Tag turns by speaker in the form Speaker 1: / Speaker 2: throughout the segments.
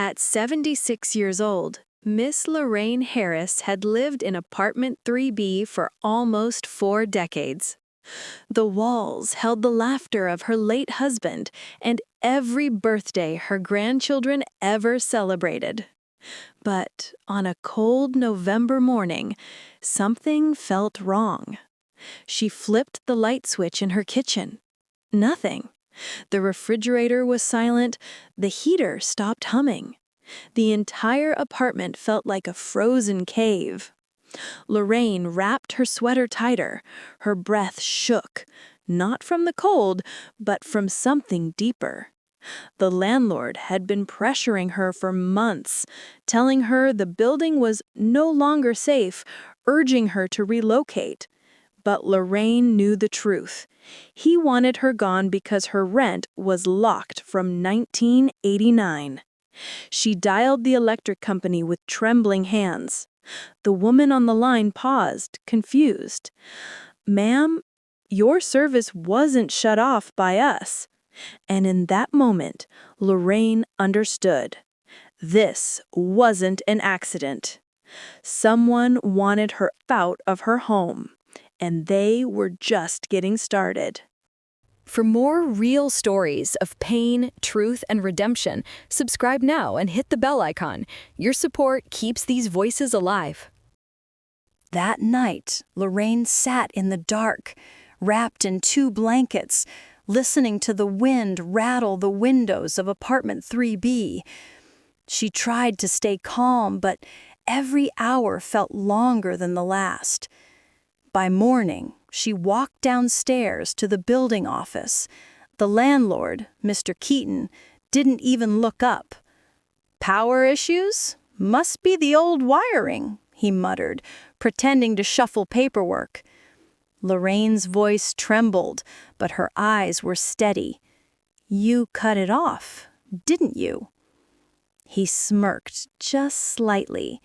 Speaker 1: At 76 years old, Miss Lorraine Harris had lived in apartment 3B for almost 4 decades. The walls held the laughter of her late husband and every birthday her grandchildren ever celebrated. But on a cold November morning, something felt wrong. She flipped the light switch in her kitchen. Nothing. The refrigerator was silent, the heater stopped humming. The entire apartment felt like a frozen cave. Lorraine wrapped her sweater tighter. Her breath shook, not from the cold, but from something deeper. The landlord had been pressuring her for months, telling her the building was no longer safe, urging her to relocate. But Lorraine knew the truth. He wanted her gone because her rent was locked from 1989. She dialed the electric company with trembling hands. The woman on the line paused, confused. "Ma'am, your service wasn't shut off by us." And in that moment, Lorraine understood. This wasn't an accident. Someone wanted her out of her home, and they were just getting started.
Speaker 2: For more real stories of pain, truth, and redemption, subscribe now and hit the bell icon. Your support keeps these voices alive.
Speaker 3: That night, Lorraine sat in the dark, wrapped in 2 blankets, listening to the wind rattle the windows of apartment 3B. She tried to stay calm, but every hour felt longer than the last. By morning, she walked downstairs to the building office. The landlord, Mr. Keaton, didn't even look up. "Power issues? Must be the old wiring," he muttered, pretending to shuffle paperwork. Lorraine's voice trembled, but her eyes were steady. "You cut it off, didn't you?" He smirked just slightly.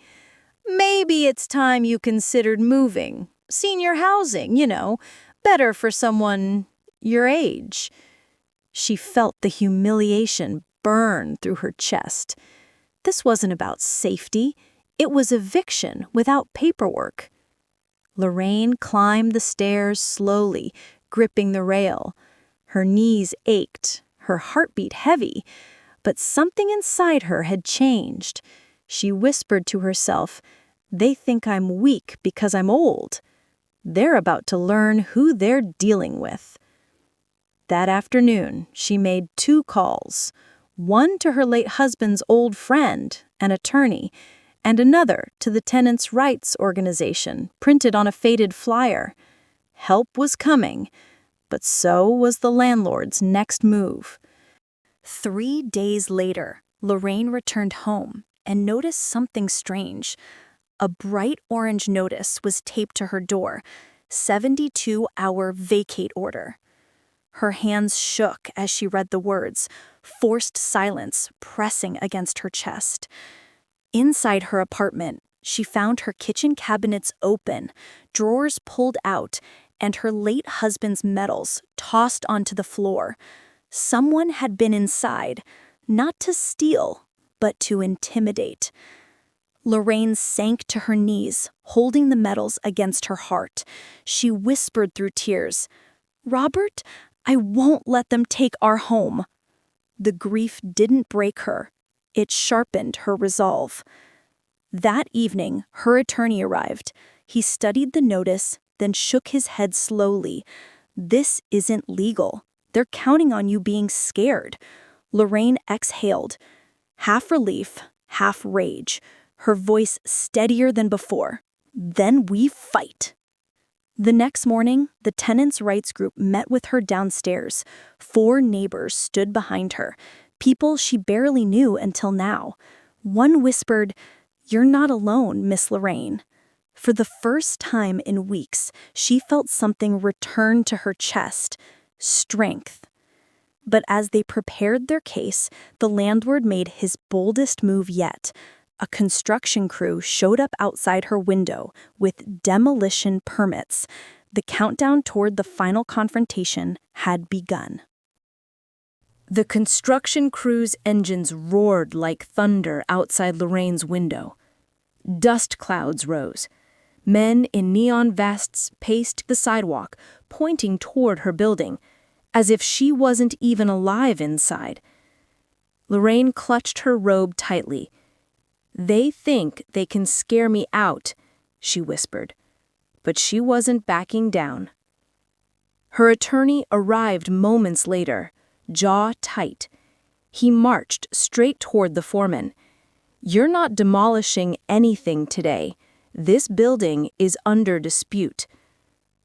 Speaker 3: "Maybe it's time you considered moving. Senior housing, better for someone your age." She felt the humiliation burn through her chest. This wasn't about safety. It was eviction without paperwork. Lorraine climbed the stairs slowly, gripping the rail. Her knees ached, her heartbeat heavy, but something inside her had changed. She whispered to herself, "They think I'm weak because I'm old. They're about to learn who they're dealing with." That afternoon, she made 2 calls, one to her late husband's old friend, an attorney, and another to the tenants' rights organization, printed on a faded flyer. Help was coming, but so was the landlord's next move. 3 days later, Lorraine returned home and noticed something strange. A bright orange notice was taped to her door, 72-hour vacate order. Her hands shook as she read the words, forced silence pressing against her chest. Inside her apartment, she found her kitchen cabinets open, drawers pulled out, and her late husband's medals tossed onto the floor. Someone had been inside, not to steal, but to intimidate. Lorraine sank to her knees, holding the medals against her heart. She whispered through tears, "Robert, I won't let them take our home." The grief didn't break her. It sharpened her resolve. That evening, her attorney arrived. He studied the notice, then shook his head slowly. "This isn't legal. They're counting on you being scared." Lorraine exhaled, half relief, half rage, her voice steadier than before. "Then we fight." The next morning, the tenants' rights group met with her downstairs. 4 neighbors stood behind her, people she barely knew until now. One whispered, "You're not alone, Miss Lorraine." For the first time in weeks, she felt something return to her chest, strength. But as they prepared their case, the landlord made his boldest move yet. A construction crew showed up outside her window with demolition permits. The countdown toward the final confrontation had begun.
Speaker 2: The construction crew's engines roared like thunder outside Lorraine's window. Dust clouds rose. Men in neon vests paced the sidewalk, pointing toward her building, as if she wasn't even alive inside. Lorraine clutched her robe tightly. "They think they can scare me out," she whispered. But she wasn't backing down. Her attorney arrived moments later, jaw tight. He marched straight toward the foreman. "You're not demolishing anything today. This building is under dispute."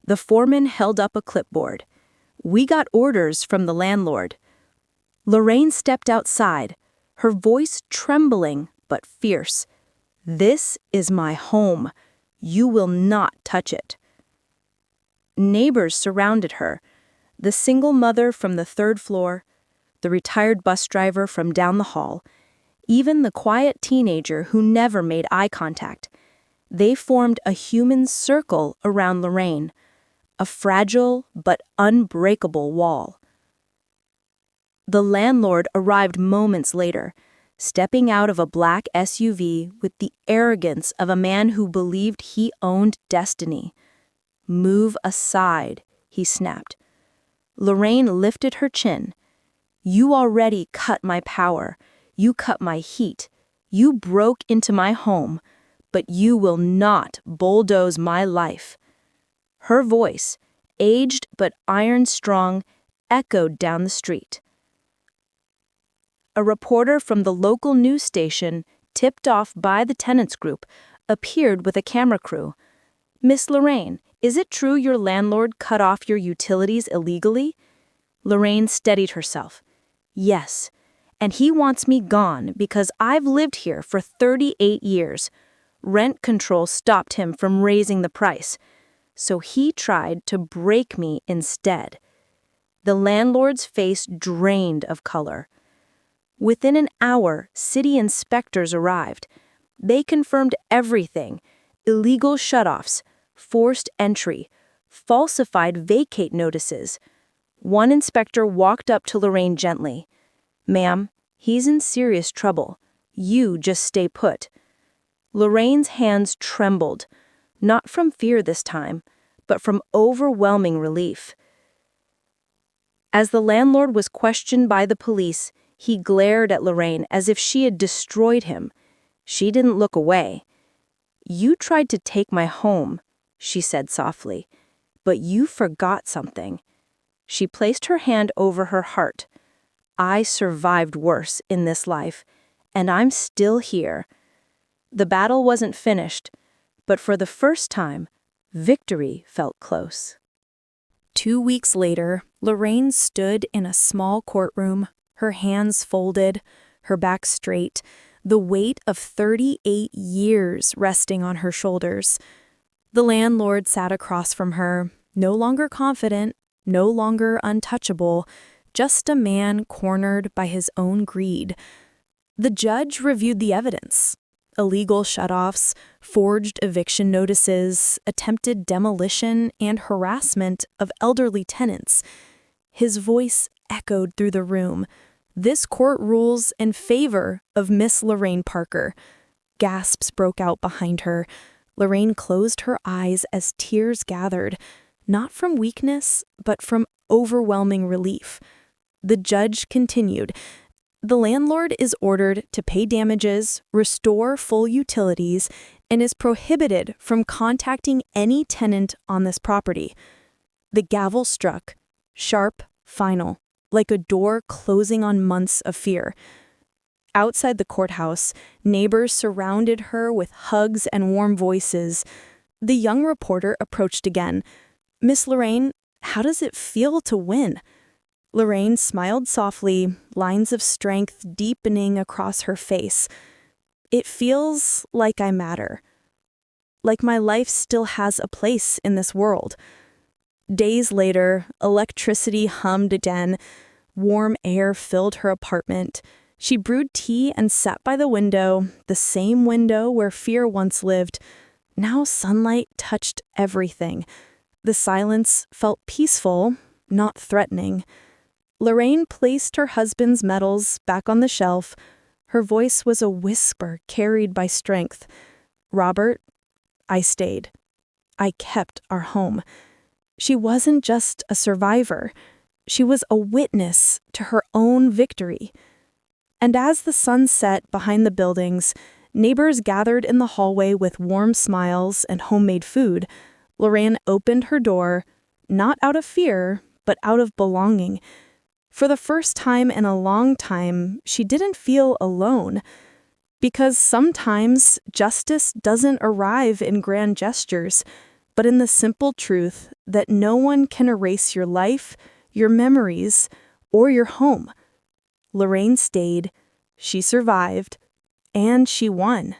Speaker 2: The foreman held up a clipboard. "We got orders from the landlord." Lorraine stepped outside, her voice trembling but fierce. "This is my home. You will not touch it." Neighbors surrounded her. The single mother from the third floor, the retired bus driver from down the hall, even the quiet teenager who never made eye contact. They formed a human circle around Lorraine, a fragile but unbreakable wall. The landlord arrived moments later, stepping out of a black SUV with the arrogance of a man who believed he owned destiny. "Move aside," he snapped. Lorraine lifted her chin. "You already cut my power. You cut my heat. You broke into my home, but you will not bulldoze my life." Her voice, aged but iron-strong, echoed down the street. A reporter from the local news station, tipped off by the tenants group, appeared with a camera crew. "Miss Lorraine, is it true your landlord cut off your utilities illegally?" Lorraine steadied herself. "Yes, and he wants me gone because I've lived here for 38 years. Rent control stopped him from raising the price, so he tried to break me instead." The landlord's face drained of color. Within an hour, city inspectors arrived. They confirmed everything: illegal shutoffs, forced entry, falsified vacate notices. One inspector walked up to Lorraine gently. "Ma'am, he's in serious trouble. You just stay put." Lorraine's hands trembled, not from fear this time, but from overwhelming relief. As the landlord was questioned by the police, he glared at Lorraine as if she had destroyed him. She didn't look away. "You tried to take my home," she said softly, "but you forgot something." She placed her hand over her heart. "I survived worse in this life, and I'm still here." The battle wasn't finished, but for the first time, victory felt close. 2 weeks later, Lorraine stood in a small courtroom, her hands folded, her back straight, the weight of 38 years resting on her shoulders. The landlord sat across from her, no longer confident, no longer untouchable, just a man cornered by his own greed. The judge reviewed the evidence: illegal shutoffs, forged eviction notices, attempted demolition, and harassment of elderly tenants. His voice echoed through the room. "This court rules in favor of Miss Lorraine Parker." Gasps broke out behind her. Lorraine closed her eyes as tears gathered, not from weakness, but from overwhelming relief. The judge continued. "The landlord is ordered to pay damages, restore full utilities, and is prohibited from contacting any tenant on this property." The gavel struck, sharp, final, like a door closing on months of fear. Outside the courthouse, neighbors surrounded her with hugs and warm voices. The young reporter approached again. "Miss Lorraine, how does it feel to win?" Lorraine smiled softly, lines of strength deepening across her face. "It feels like I matter. Like my life still has a place in this world." Days later, electricity hummed again. Warm air filled her apartment. She brewed tea and sat by the window, the same window where fear once lived. Now sunlight touched everything. The silence felt peaceful, not threatening. Lorraine placed her husband's medals back on the shelf. Her voice was a whisper carried by strength. "Robert, I stayed. I kept our home." She wasn't just a survivor. She was a witness to her own victory. And as the sun set behind the buildings, neighbors gathered in the hallway with warm smiles and homemade food, Lorraine opened her door, not out of fear, but out of belonging. For the first time in a long time, she didn't feel alone. Because sometimes justice doesn't arrive in grand gestures, but in the simple truth that no one can erase your life, your memories, or your home. Lorraine stayed, she survived, and she won.